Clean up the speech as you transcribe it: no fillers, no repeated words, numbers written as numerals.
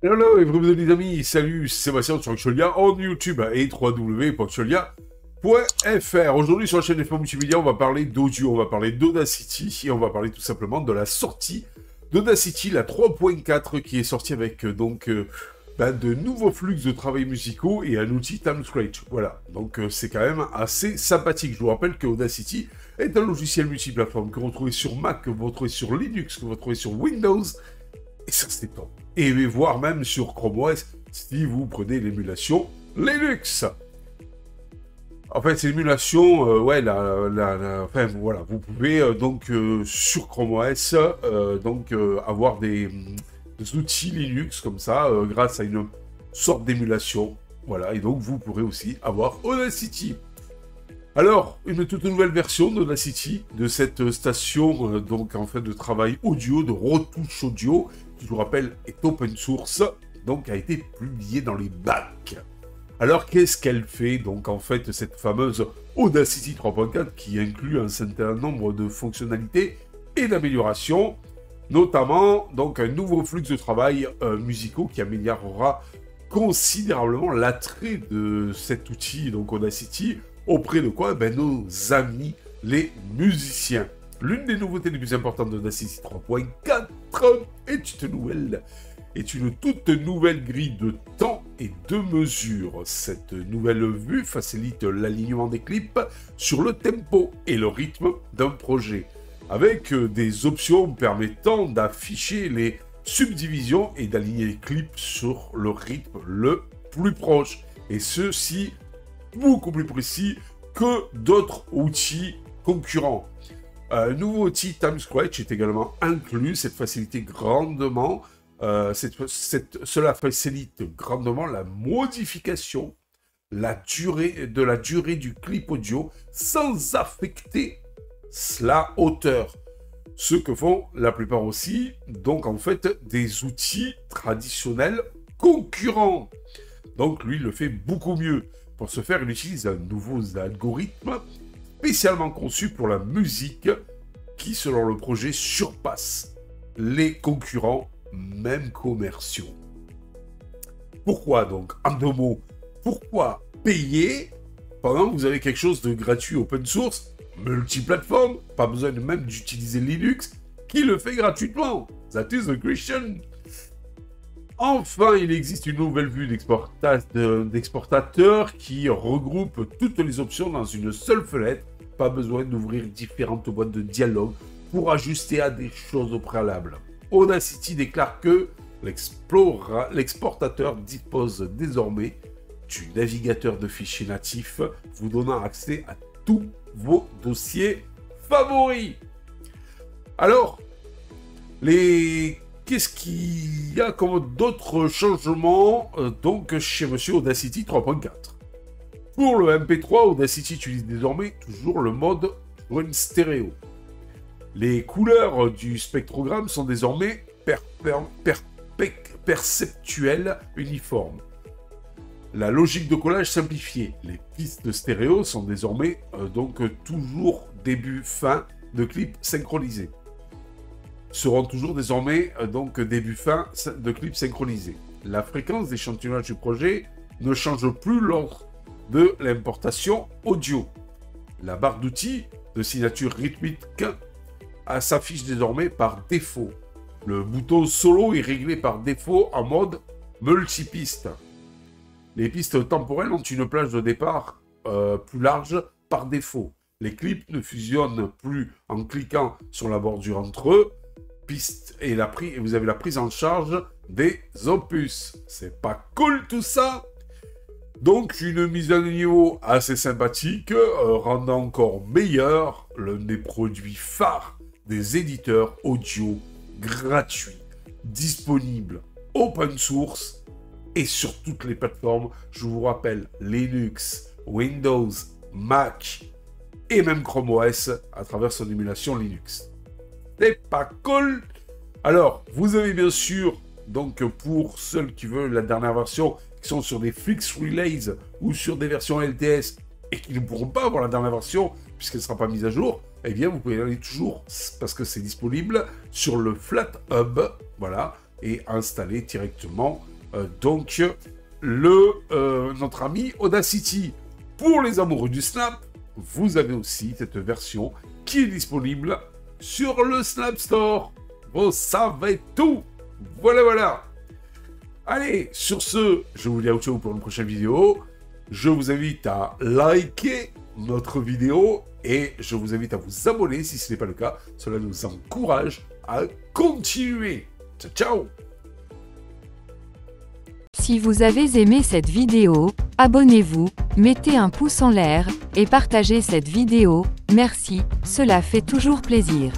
Hello et bienvenue les amis, salut, c'est Sébastien sur Axolia en YouTube et www.axolia.fr. Aujourd'hui sur la chaîne FM Multimédia, on va parler d'audio, on va parler d'Audacity et on va parler tout simplement de la sortie d'Audacity, la 3.4 qui est sortie avec de nouveaux flux de travail musicaux et un outil Timescratch. Voilà, donc c'est quand même assez sympathique. Je vous rappelle que Audacity est un logiciel multiplateforme que vous retrouvez sur Mac, que vous retrouvez sur Linux, que vous retrouvez sur Windows. Et ça, c'est top. Et voire même sur Chrome OS, si vous prenez l'émulation Linux. En fait, c'est l'émulation, enfin, voilà, vous pouvez sur Chrome OS, avoir des outils Linux comme ça, grâce à une sorte d'émulation. Voilà, et donc vous pourrez aussi avoir Audacity. Alors, une toute nouvelle version d'Audacity, de cette station de travail audio, de retouche audio, qui je vous rappelle est open source, donc a été publiée dans les bacs. Alors qu'est-ce qu'elle fait donc en fait cette fameuse Audacity 3.4 qui inclut un certain nombre de fonctionnalités et d'améliorations, notamment donc un nouveau flux de travail musicaux qui améliorera considérablement l'attrait de cet outil donc Audacity auprès de quoi? Nos amis les musiciens. L'une des nouveautés les plus importantes d'Audacity 3.4 est une toute nouvelle grille de temps et de mesure. Cette nouvelle vue facilite l'alignement des clips sur le tempo et le rythme d'un projet, avec des options permettant d'afficher les subdivisions et d'aligner les clips sur le rythme le plus proche. Et ceci beaucoup plus précis que d'autres outils concurrents. Un nouveau outil Timescratch est également inclus. Cette facilité grandement, cela facilite grandement la modification, la durée du clip audio sans affecter la hauteur. Ce que font la plupart aussi, donc en fait, des outils traditionnels concurrents. Donc lui, il le fait beaucoup mieux. Pour ce faire, il utilise un nouveau algorithme spécialement conçu pour la musique qui, selon le projet, surpasse les concurrents, même commerciaux. Pourquoi donc? En deux mots, pourquoi payer pendant que vous avez quelque chose de gratuit open source, multiplateforme, pas besoin même d'utiliser Linux, qui le fait gratuitement? That is the question. Enfin, il existe une nouvelle vue d'exportateur qui regroupe toutes les options dans une seule fenêtre. Pas besoin d'ouvrir différentes boîtes de dialogue pour ajuster à des choses au préalable. Audacity déclare que l'exportateur dispose désormais du navigateur de fichiers natif, vous donnant accès à tous vos dossiers favoris. Alors, qu'est-ce qu'il y a comme d'autres changements chez Monsieur Audacity 3.4? Pour le MP3, Audacity utilise désormais toujours le mode One Stéréo. Les couleurs du spectrogramme sont désormais perceptuelles uniformes. La logique de collage simplifiée. Les pistes stéréo sont désormais toujours début-fin de clips synchronisés. Seront toujours désormais début-fin de clips synchronisés. La fréquence d'échantillonnage du projet ne change plus lors de l'importation audio. La barre d'outils de signature rythmique s'affiche désormais par défaut. Le bouton solo est réglé par défaut en mode multipiste. Les pistes temporelles ont une plage de départ plus large par défaut. Les clips ne fusionnent plus en cliquant sur la bordure entre eux. Et vous avez la prise en charge des opus. C'est pas cool tout ça? Donc une mise à niveau assez sympathique, rendant encore meilleur l'un des produits phares des éditeurs audio gratuits, disponibles, open source et sur toutes les plateformes. Je vous rappelle Linux, Windows, Mac et même Chrome OS à travers son émulation Linux. C'est pas cool? Alors, vous avez bien sûr, pour ceux qui veulent la dernière version, qui sont sur des fixed relays ou sur des versions LTS et qui ne pourront pas avoir la dernière version puisqu'elle ne sera pas mise à jour, eh bien vous pouvez aller toujours, parce que c'est disponible, sur le Flat Hub, voilà, et installer directement notre ami Audacity. Pour les amoureux du Snap, vous avez aussi cette version qui est disponible sur le Snap Store. Vous savez tout. Voilà. Allez, sur ce, je vous dis à ciao pour une prochaine vidéo. Je vous invite à liker notre vidéo et je vous invite à vous abonner si ce n'est pas le cas. Cela nous encourage à continuer. Ciao. Si vous avez aimé cette vidéo, abonnez-vous, mettez un pouce en l'air, et partagez cette vidéo, merci, cela fait toujours plaisir.